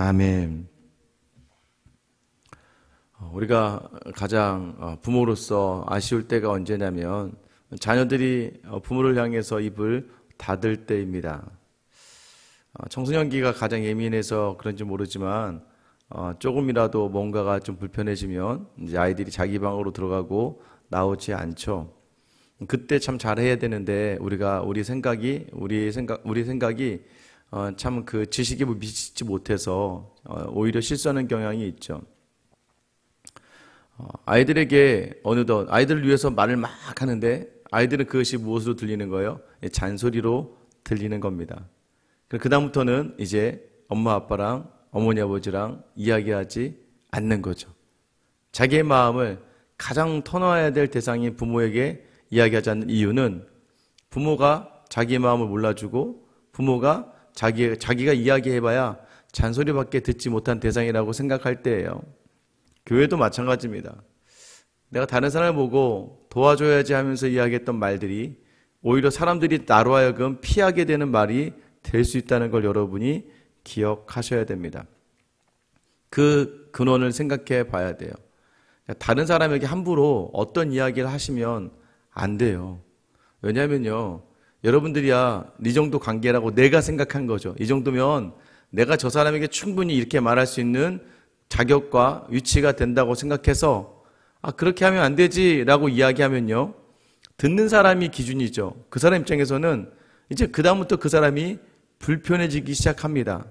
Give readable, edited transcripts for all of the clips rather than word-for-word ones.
아멘. 우리가 가장 부모로서 아쉬울 때가 언제냐면 자녀들이 부모를 향해서 입을 닫을 때입니다. 청소년기가 가장 예민해서 그런지 모르지만 조금이라도 뭔가가 좀 불편해지면 이제 아이들이 자기 방으로 들어가고 나오지 않죠. 그때 참 잘해야 되는데 우리 생각이 참 그 지식에 미치지 못해서 오히려 실수하는 경향이 있죠. 아이들에게 어느덧 아이들을 위해서 말을 막 하는데 아이들은 그것이 무엇으로 들리는 거예요? 잔소리로 들리는 겁니다. 그 다음부터는 이제 엄마 아빠랑 어머니 아버지랑 이야기하지 않는 거죠. 자기의 마음을 가장 터놓아야 될 대상인 부모에게 이야기하지 않는 이유는 부모가 자기의 마음을 몰라주고 부모가 자기가 이야기해봐야 잔소리밖에 듣지 못한 대상이라고 생각할 때예요. 교회도 마찬가지입니다. 내가 다른 사람을 보고 도와줘야지 하면서 이야기했던 말들이 오히려 사람들이 나로 하여금 피하게 되는 말이 될 수 있다는 걸 여러분이 기억하셔야 됩니다. 그 근원을 생각해 봐야 돼요. 다른 사람에게 함부로 어떤 이야기를 하시면 안 돼요. 왜냐하면요, 여러분들이야 이 정도 관계라고 내가 생각한 거죠. 이 정도면 내가 저 사람에게 충분히 이렇게 말할 수 있는 자격과 위치가 된다고 생각해서 그렇게 하면 안 되지 라고 이야기하면요, 듣는 사람이 기준이죠. 그 사람 입장에서는 이제 그 다음부터 그 사람이 불편해지기 시작합니다.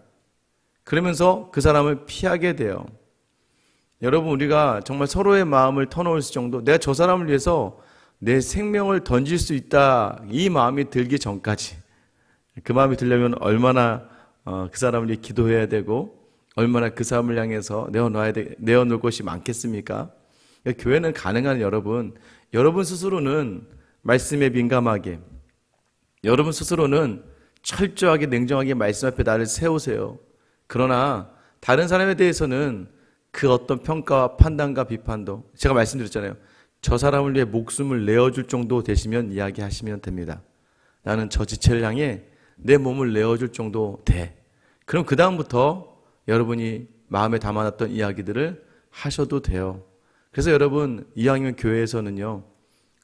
그러면서 그 사람을 피하게 돼요. 여러분, 우리가 정말 서로의 마음을 터놓을 정도, 내가 저 사람을 위해서 내 생명을 던질 수 있다, 이 마음이 들기 전까지, 그 마음이 들려면 얼마나 그 사람을 위해 기도해야 되고 얼마나 그 사람을 향해서 내어놓을 것이 많겠습니까? 교회는 가능한 여러분 스스로는 말씀에 민감하게, 여러분 스스로는 철저하게 냉정하게 말씀 앞에 나를 세우세요. 그러나 다른 사람에 대해서는 그 어떤 평가와 판단과 비판도, 제가 말씀드렸잖아요. 저 사람을 위해 목숨을 내어줄 정도 되시면 이야기하시면 됩니다. 나는 저 지체를 향해 내 몸을 내어줄 정도 돼. 그럼 그 다음부터 여러분이 마음에 담아놨던 이야기들을 하셔도 돼요. 그래서 여러분, 이왕이면 교회에서는요,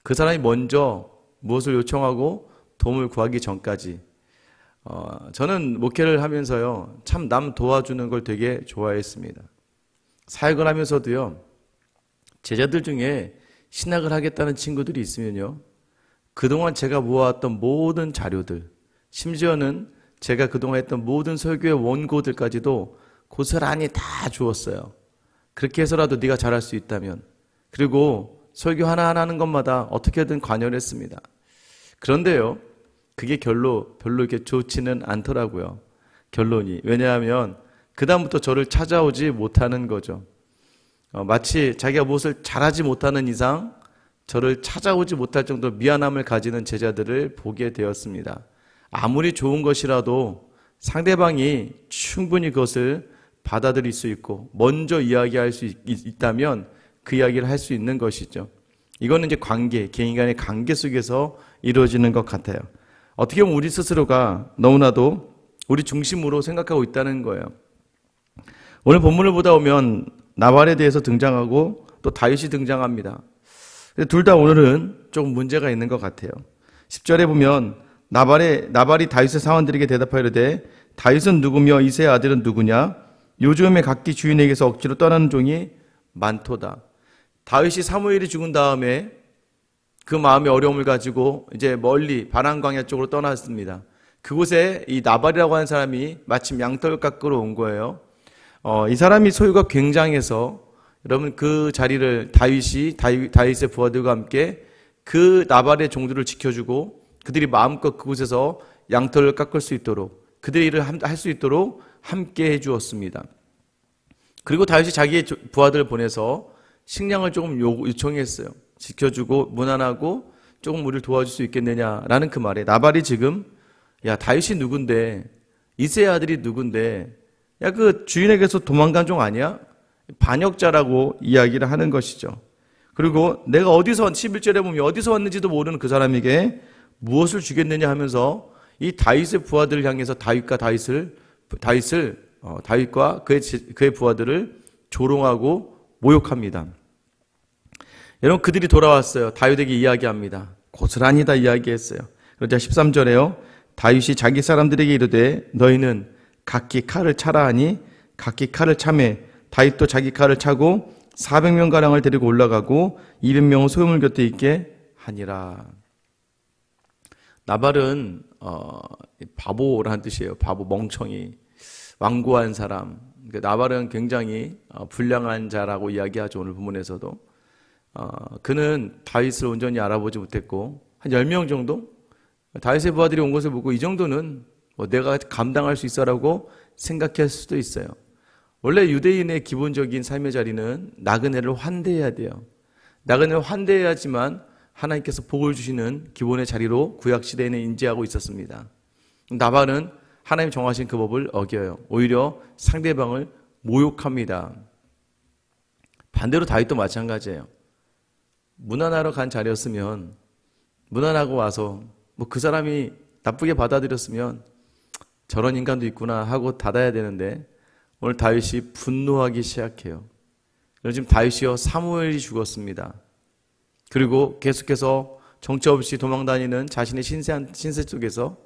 그 사람이 먼저 무엇을 요청하고 도움을 구하기 전까지, 저는 목회를 하면서요, 참 남 도와주는 걸 되게 좋아했습니다. 사역을 하면서도요, 제자들 중에 신학을 하겠다는 친구들이 있으면요, 그동안 제가 모아왔던 모든 자료들, 심지어는 제가 그동안 했던 모든 설교의 원고들까지도 고스란히 다 주었어요. 그렇게 해서라도 네가 잘할 수 있다면. 그리고 설교 하나하나 하는 것마다 어떻게든 관여를 했습니다. 그런데요, 그게 별로 이렇게 좋지는 않더라고요. 결론이. 왜냐하면 그 다음부터 저를 찾아오지 못하는 거죠. 마치 자기가 무엇을 잘하지 못하는 이상 저를 찾아오지 못할 정도로 미안함을 가지는 제자들을 보게 되었습니다. 아무리 좋은 것이라도 상대방이 충분히 그것을 받아들일 수 있고 먼저 이야기할 수 있다면 그 이야기를 할 수 있는 것이죠. 이거는 이제 개인 간의 관계 속에서 이루어지는 것 같아요. 어떻게 보면 우리 스스로가 너무나도 우리 중심으로 생각하고 있다는 거예요. 오늘 본문을 보다 보면 나발에 대해서 등장하고 또 다윗이 등장합니다. 둘 다 오늘은 조금 문제가 있는 것 같아요. 10절에 보면 나발이 다윗의 사원들에게 대답하여 이르되 다윗은 누구며 이새의 아들은 누구냐? 요즘에 각기 주인에게서 억지로 떠나는 종이 많도다. 다윗이 사무엘이 죽은 다음에 그 마음의 어려움을 가지고 이제 멀리 바람 광야 쪽으로 떠났습니다. 그곳에 이 나발이라고 하는 사람이 마침 양털 깎으러 온 거예요. 이 사람이 소유가 굉장해서 여러분 그 자리를 다윗의 부하들과 함께 그 나발의 종들을 지켜주고 그들이 마음껏 그곳에서 양털을 깎을 수 있도록 그들의 일을 할 수 있도록 함께 해주었습니다. 그리고 다윗이 자기의 부하들을 보내서 식량을 조금 요청했어요. 지켜주고 무난하고 조금 우리를 도와줄 수 있겠느냐라는 그 말에 나발이 지금 야 다윗이 누군데 이새의 아들이 누군데 야 그 주인에게서 도망간 종 아니야? 반역자라고 이야기를 하는 것이죠. 그리고 내가 11절에 보면 어디서 왔는지도 모르는 그 사람에게 무엇을 주겠느냐 하면서 이 다윗의 부하들을 향해서 다윗을 다윗과 그의 부하들을 조롱하고 모욕합니다. 여러분 그들이 돌아왔어요. 다윗에게 이야기합니다. 고스란히 다 이야기했어요. 그러자 13절에요. 다윗이 자기 사람들에게 이르되 너희는 각기 칼을 차라 하니 각기 칼을 차매 다윗도 자기 칼을 차고 400명가량을 데리고 올라가고 200명은 소유물 곁에 있게 하니라. 나발은 바보라는 뜻이에요. 바보, 멍청이, 완고한 사람. 나발은 굉장히 불량한 자라고 이야기하죠. 오늘 본문에서도. 그는 다윗을 온전히 알아보지 못했고 한 10명 정도? 다윗의 부하들이 온 것을 보고 이 정도는 내가 감당할 수 있어라고 생각할 수도 있어요. 원래 유대인의 기본적인 삶의 자리는 나그네를 환대해야 돼요. 나그네를 환대해야지만 하나님께서 복을 주시는 기본의 자리로 구약시대에는 인지하고 있었습니다. 나발은 하나님 정하신 그 법을 어겨요. 오히려 상대방을 모욕합니다. 반대로 다윗도 마찬가지예요. 문안하러 간 자리였으면 문안하고 와서 그 사람이 나쁘게 받아들였으면 저런 인간도 있구나 하고 닫아야 되는데 오늘 다윗이 분노하기 시작해요. 지금 다윗이요 사무엘이 죽었습니다. 그리고 계속해서 정처 없이 도망다니는 자신의 신세 속에서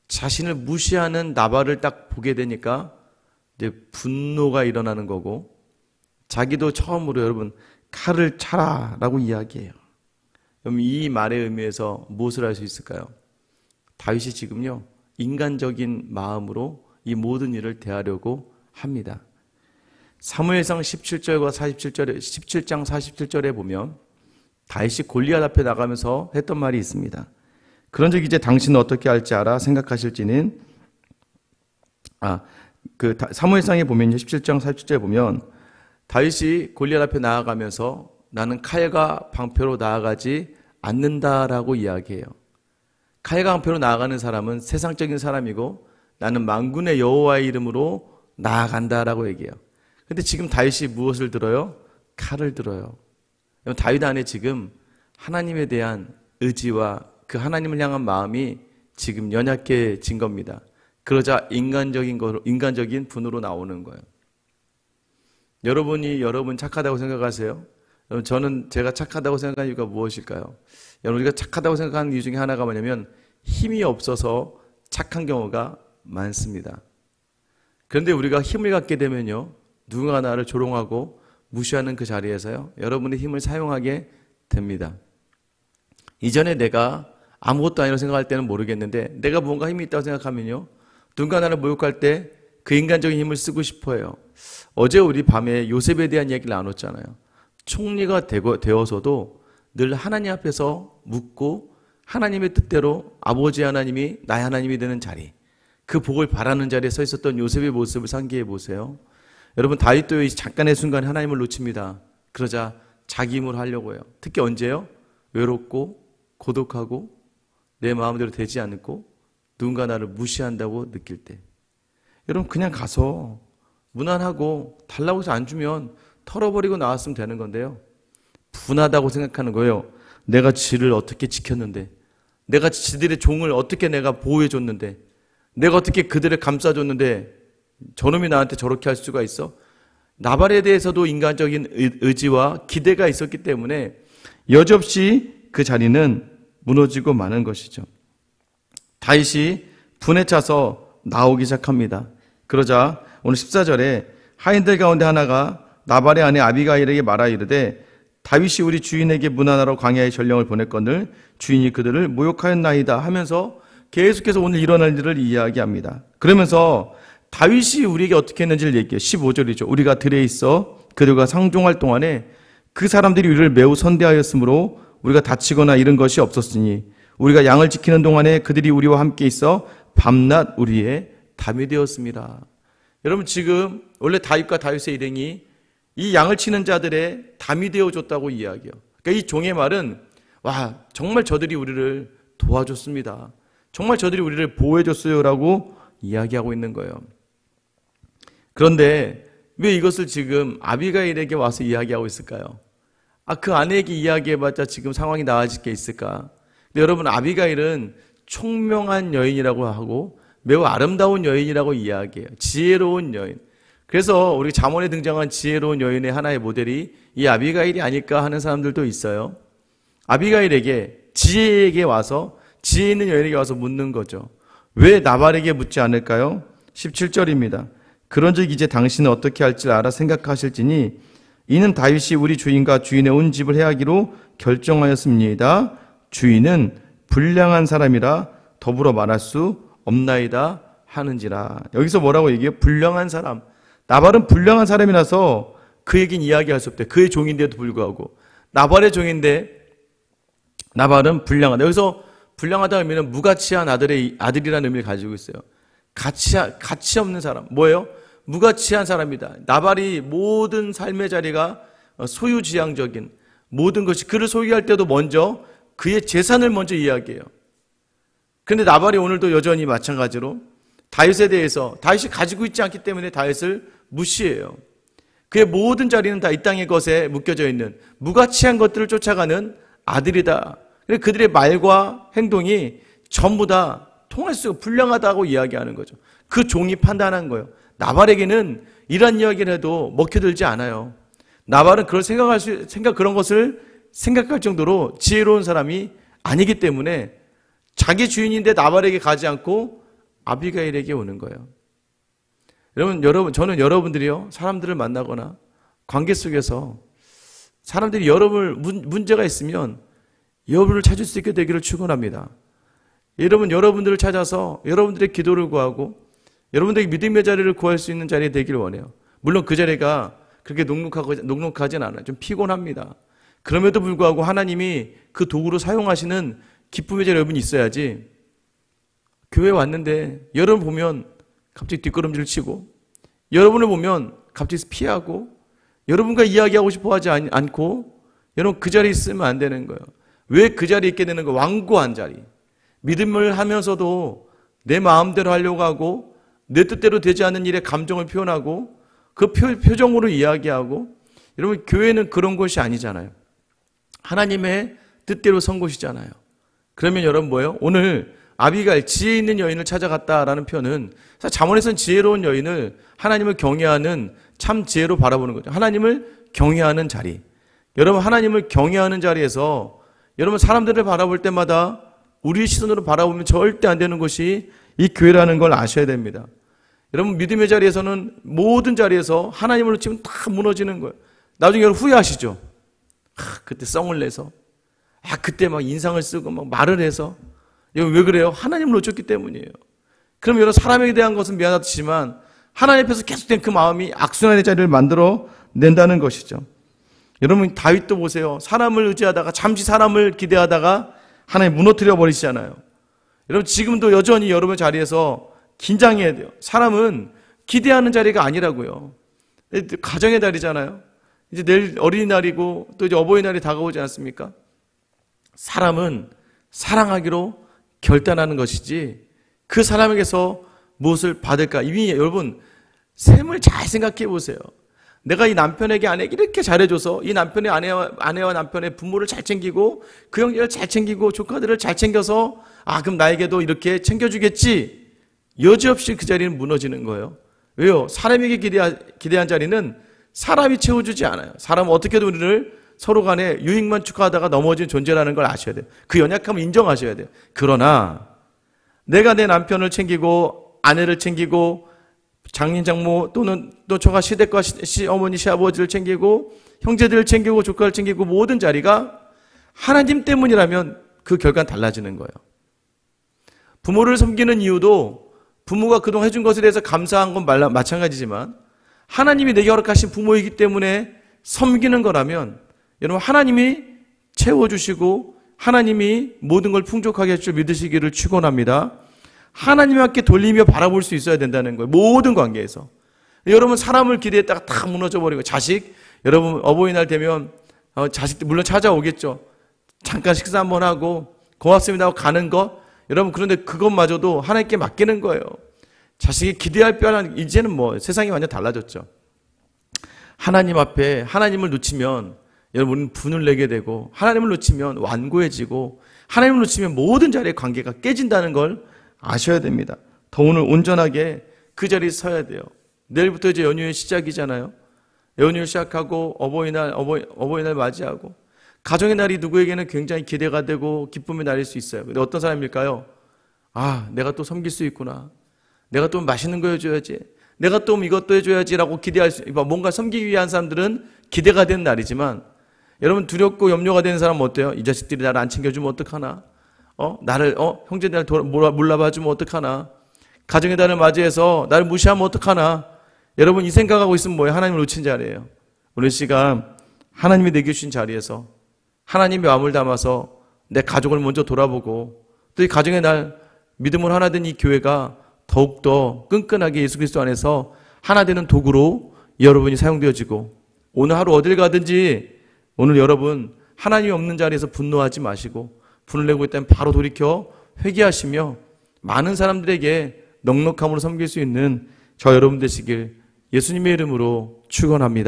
자신을 무시하는 나발을 딱 보게 되니까 이제 분노가 일어나는 거고 자기도 처음으로 여러분 칼을 차라라고 이야기해요. 그럼 이 말의 의미에서 무엇을 알 수 있을까요? 다윗이 지금요 인간적인 마음으로 이 모든 일을 대하려고 합니다. 사무엘상 17절과 47절에 17장 47절에 보면 다윗이 골리앗 앞에 나가면서 했던 말이 있습니다. 그런즉 이제 당신은 어떻게 할지 알아 생각하실지는 사무엘상에 보면 17장 47절에 보면 다윗이 골리앗 앞에 나아가면서 나는 칼과 방패로 나아가지 않는다라고 이야기해요. 칼과 방패로 나아가는 사람은 세상적인 사람이고 나는 만군의 여호와의 이름으로 나아간다라고 얘기해요. 근데 지금 다윗이 무엇을 들어요? 칼을 들어요. 다윗 안에 지금 하나님에 대한 의지와 그 하나님을 향한 마음이 지금 연약해진 겁니다. 그러자 인간적인 분으로 나오는 거예요. 여러분 착하다고 생각하세요? 저는 제가 착하다고 생각하는 이유가 무엇일까요? 여러분 우리가 착하다고 생각하는 이유 중에 하나가 뭐냐면 힘이 없어서 착한 경우가 많습니다. 그런데 우리가 힘을 갖게 되면요 누군가 나를 조롱하고 무시하는 그 자리에서요 여러분의 힘을 사용하게 됩니다. 이전에 내가 아무것도 아니라고 생각할 때는 모르겠는데 내가 뭔가 힘이 있다고 생각하면요 누군가 나를 모욕할 때 그 인간적인 힘을 쓰고 싶어요. 어제 우리 밤에 요셉에 대한 얘기를 나눴잖아요. 총리가 되어서도 늘 하나님 앞에서 묻고 하나님의 뜻대로 아버지 하나님이 나의 하나님이 되는 자리, 그 복을 바라는 자리에 서 있었던 요셉의 모습을 상기해 보세요. 여러분 다윗도 이 잠깐의 순간에 하나님을 놓칩니다. 그러자 자기 힘으로 하려고 해요. 특히 언제요? 외롭고 고독하고 내 마음대로 되지 않고 누군가 나를 무시한다고 느낄 때 여러분 그냥 가서 무난하고 달라고 해서 안 주면 털어버리고 나왔으면 되는 건데요 분하다고 생각하는 거예요. 내가 지를 어떻게 지켰는데 내가 지들의 종을 어떻게 내가 보호해줬는데 내가 어떻게 그들을 감싸줬는데 저놈이 나한테 저렇게 할 수가 있어? 나발에 대해서도 인간적인 의지와 기대가 있었기 때문에 여지없이 그 자리는 무너지고 마는 것이죠. 다윗이 분에 차서 나오기 시작합니다. 그러자 오늘 14절에 하인들 가운데 하나가 나발의 아내 아비가일에게 말하 이르되 다윗이 우리 주인에게 문안하러 광야에 전령을 보냈거늘 주인이 그들을 모욕하였나이다 하면서 계속해서 오늘 일어날 일을 이야기합니다. 그러면서 다윗이 우리에게 어떻게 했는지를 얘기해요. 15절이죠. 우리가 들에 있어 그들과 상종할 동안에 그 사람들이 우리를 매우 선대하였으므로 우리가 다치거나 잃은 것이 없었으니 우리가 양을 지키는 동안에 그들이 우리와 함께 있어 밤낮 우리의 담이 되었습니다. 여러분 지금 원래 다윗과 다윗의 일행이 이 양을 치는 자들의 담이 되어줬다고 이야기해요. 그러니까 이 종의 말은 와 정말 저들이 우리를 도와줬습니다. 정말 저들이 우리를 보호해줬어요 라고 이야기하고 있는 거예요. 그런데 왜 이것을 지금 아비가일에게 와서 이야기하고 있을까요? 그 아내에게 이야기해봤자 지금 상황이 나아질 게 있을까? 근데 여러분 아비가일은 총명한 여인이라고 하고 매우 아름다운 여인이라고 이야기해요. 지혜로운 여인. 그래서 우리 잠언에 등장한 지혜로운 여인의 하나의 모델이 이 아비가일이 아닐까 하는 사람들도 있어요. 아비가일에게 지혜에게 와서 지혜 있는 여인에게 와서 묻는 거죠. 왜 나발에게 묻지 않을까요? 17절입니다. 그런즉 이제 당신은 어떻게 할지 알아 생각하실지니 이는 다윗이 우리 주인과 주인의 온 집을 해하기로 결정하였습니다. 주인은 불량한 사람이라 더불어 말할 수 없나이다 하는지라. 여기서 뭐라고 얘기해요? 불량한 사람. 나발은 불량한 사람이라서 그에겐 이야기할 수 없대. 그의 종인데도 불구하고. 나발의 종인데 나발은 불량하다. 여기서 불량하다 의미는 무가치한 아들이라는 의미를 가지고 있어요. 가치 없는 사람. 뭐예요? 무가치한 사람이다. 나발이 모든 삶의 자리가 소유지향적인 모든 것이 그를 소유할 때도 먼저 그의 재산을 먼저 이야기해요. 그런데 나발이 오늘도 여전히 마찬가지로 다윗에 대해서 다윗이 가지고 있지 않기 때문에 다윗을 무시해요. 그의 모든 자리는 다 이 땅의 것에 묶여져 있는 무가치한 것들을 쫓아가는 아들이다. 그들의 말과 행동이 전부 다 통할 수가 불량하다고 이야기하는 거죠. 그 종이 판단한 거예요. 나발에게는 이런 이야기를 해도 먹혀들지 않아요. 나발은 그런 것을 생각할 정도로 지혜로운 사람이 아니기 때문에 자기 주인인데 나발에게 가지 않고 아비가일에게 오는 거예요. 여러분, 저는 여러분들이요, 사람들을 만나거나 관계 속에서 사람들이 문제가 있으면 여러분을 찾을 수 있게 되기를 축원합니다. 여러분들을 찾아서 여러분들의 기도를 구하고 여러분들에게 믿음의 자리를 구할 수 있는 자리에 되기를 원해요. 물론 그 자리가 그렇게 녹록하진 않아요. 좀 피곤합니다. 그럼에도 불구하고 하나님이 그 도구로 사용하시는 기쁨의 자리 여러분이 있어야지. 교회 왔는데 여러분 보면 갑자기 뒷걸음질 치고 여러분을 보면 갑자기 피하고 여러분과 이야기하고 싶어 하지 않고 여러분 그 자리에 있으면 안 되는 거예요. 왜 그 자리에 있게 되는 거예요? 완고한 자리. 믿음을 하면서도 내 마음대로 하려고 하고 내 뜻대로 되지 않는 일에 감정을 표현하고 그 표정으로 이야기하고 여러분 교회는 그런 곳이 아니잖아요. 하나님의 뜻대로 선 곳이잖아요. 그러면 여러분 뭐예요? 오늘 아비가일 지혜 있는 여인을 찾아갔다라는 표현은 잠언에서는 지혜로운 여인을 하나님을 경외하는 참 지혜로 바라보는 거죠. 하나님을 경외하는 자리. 여러분 하나님을 경외하는 자리에서 여러분 사람들을 바라볼 때마다 우리의 시선으로 바라보면 절대 안 되는 것이 이 교회라는 걸 아셔야 됩니다. 여러분 믿음의 자리에서는 모든 자리에서 하나님을 놓치면 다 무너지는 거예요. 나중에 여러분 후회하시죠. 그때 썽을 내서 그때 막 인상을 쓰고 막 말을 해서 여러분 왜 그래요? 하나님을 놓쳤기 때문이에요. 그럼 여러분 사람에게 대한 것은 미안하지만 하나님 앞에서 계속된 그 마음이 악순환의 자리를 만들어 낸다는 것이죠. 여러분 다윗도 보세요. 사람을 의지하다가 잠시 사람을 기대하다가 하나님 무너뜨려 버리시잖아요. 여러분 지금도 여전히 여러분 자리에서 긴장해야 돼요. 사람은 기대하는 자리가 아니라고요. 가정의 달이잖아요. 이제 내일 어린이날이고 또 이제 어버이날이 다가오지 않습니까? 사람은 사랑하기로 결단하는 것이지 그 사람에게서 무엇을 받을까? 이미 여러분 셈을 잘 생각해 보세요. 내가 이 남편에게 아내에게 이렇게 잘해줘서 이 남편의 아내와 남편의 부모를 잘 챙기고 그 형제를 잘 챙기고 조카들을 잘 챙겨서 그럼 나에게도 이렇게 챙겨주겠지. 여지없이 그 자리는 무너지는 거예요. 왜요? 사람에게 기대한 자리는 사람이 채워주지 않아요. 사람은 어떻게든 우리를 서로 간에 유익만 추구하다가 넘어진 존재라는 걸 아셔야 돼요. 그 연약함을 인정하셔야 돼요. 그러나 내가 내 남편을 챙기고 아내를 챙기고 장인 장모 또는 또 저가 시댁과 어머니 시아버지를 챙기고 형제들을 챙기고 조카를 챙기고 모든 자리가 하나님 때문이라면 그 결과는 달라지는 거예요. 부모를 섬기는 이유도 부모가 그동안 해준 것에 대해서 감사한 건 마찬가지지만 하나님이 내게 허락하신 부모이기 때문에 섬기는 거라면 여러분 하나님이 채워주시고 하나님이 모든 걸 풍족하게 할 줄 믿으시기를 축원합니다. 하나님께 돌리며 바라볼 수 있어야 된다는 거예요. 모든 관계에서. 여러분 사람을 기대했다가 다 무너져버리고 자식 여러분 어버이날 되면 자식들 물론 찾아오겠죠. 잠깐 식사 한번 하고 고맙습니다 하고 가는 것 여러분 그런데 그것마저도 하나님께 맡기는 거예요. 자식이 기대할 뼈는 이제는 세상이 완전 달라졌죠. 하나님 앞에 하나님을 놓치면 여러분은 분을 내게 되고 하나님을 놓치면 완고해지고 하나님을 놓치면 모든 자리의 관계가 깨진다는 걸 아셔야 됩니다. 더 오늘 온전하게 그 자리에 서야 돼요. 내일부터 이제 연휴의 시작이잖아요. 연휴를 시작하고 어버이날 맞이하고 가정의 날이 누구에게는 굉장히 기대가 되고 기쁨의 날일 수 있어요. 근데 어떤 사람일까요? 아, 내가 또 섬길 수 있구나. 내가 또 맛있는 거 해줘야지. 내가 또 이것도 해줘야지라고 기대할 수, 뭔가 섬기기 위한 사람들은 기대가 되는 날이지만 여러분 두렵고 염려가 되는 사람은 어때요? 이 자식들이 나를 안 챙겨주면 어떡하나? 나를, 형제들 몰라봐주면 어떡하나? 가정의 달을 맞이해서 나를 무시하면 어떡하나? 여러분 이 생각하고 있으면 뭐예요? 하나님을 놓친 자리예요. 오늘 시간 하나님이 내게 주신 자리에서 하나님의 마음을 담아서 내 가족을 먼저 돌아보고 또 이 가정의 날 믿음으로 하나 된 이 교회가 더욱더 끈끈하게 예수 그리스도 안에서 하나 되는 도구로 여러분이 사용되어지고 오늘 하루 어딜 가든지 오늘 여러분 하나님이 없는 자리에서 분노하지 마시고 분을 내고 있다면 바로 돌이켜 회개하시며 많은 사람들에게 넉넉함으로 섬길 수 있는 저 여러분 되시길 예수님의 이름으로 축원합니다.